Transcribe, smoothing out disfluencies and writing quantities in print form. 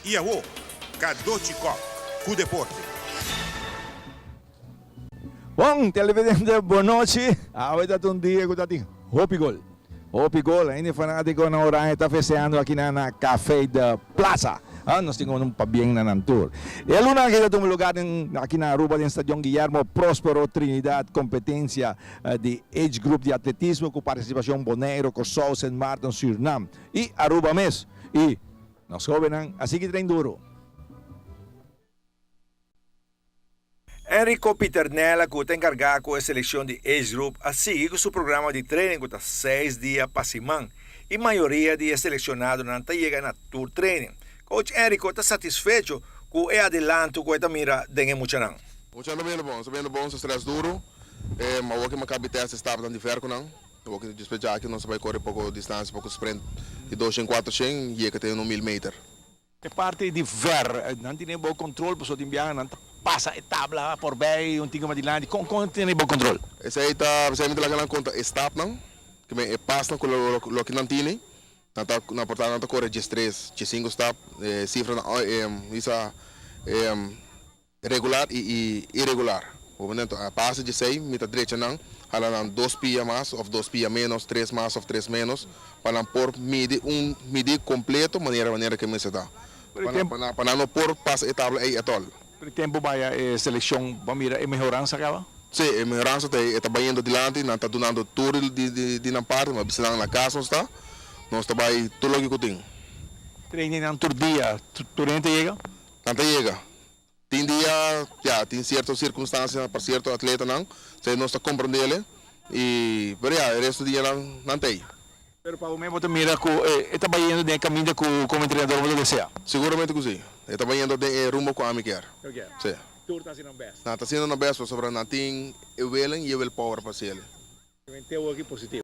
E a o, Kadochikov, com o deporte. Bom, televidente, boa noite. Hoje é um dia que está Hopi Gol. Hopi Gol, ainda fanático na hora está festejando aqui na Café da Plaza. Nós temos um pabiyeng na tour. E a luna kita itong lugar aqui na Aruba din Stadion Guillermo Prospero Trinidad, competência de age group de atletismo com participação Bonaire, Cossol, St. Martin, Suriname e Aruba mesmo. E nós jovens, assim que trein duro. Enrico Piternella, que está encarregado com a seleção de age group, assim com seu programa de treino que está 6 dias para semana e a maioria de selecionados não chega na tour training. Coach Enrico está satisfeito com o adelanto que está mira de Muchanang. Muchanang bem bom, stress duro. Mas o que me cabe teste estava dando de ferro não. O que despejar aqui nós vai correr pouco distância, pouco sprint de 2 em 4 chen e que tem 1000 metros. É parte de ver, não tem bom controle, pessoal de viagem, não passa etapa por bem, tem uma dilante, com tem bom controle. Esse aí está, você me dá lá conta, stop não, que me passa com o que não tem. Na portada não corre de 3, de 5 stop, cifra isso regular e irregular. O momento a passa de 6, mita direita não, ela 2 pia mais, ou 2 pia menos, 3 mais ou 3 menos, para por medir completo, maneira que me se dá. Para não por passa etapa aí atol. Por tempo vai a seleção, vamos ir a melhorança acaba? Sim, a melhorança está indo adiante, não está dando tudo de na parte, mas se na casa não está. Nós trabalhamos tudo o que tem. Treino não todo dia, durante chega? Não chega. Tem dia, tem certas circunstâncias para certo atleta não, se nós está compreendendo e, o resto do dia não tem. Pero para o mesmo também está trabalhando de caminho como treinador do deseja? Seguramente que sim. Está trabalhando de rumo com a Amiquer. Sim. Tour está sendo best. Está sendo best, sobre não tem o willing e o power para ele. Tem aqui positivo.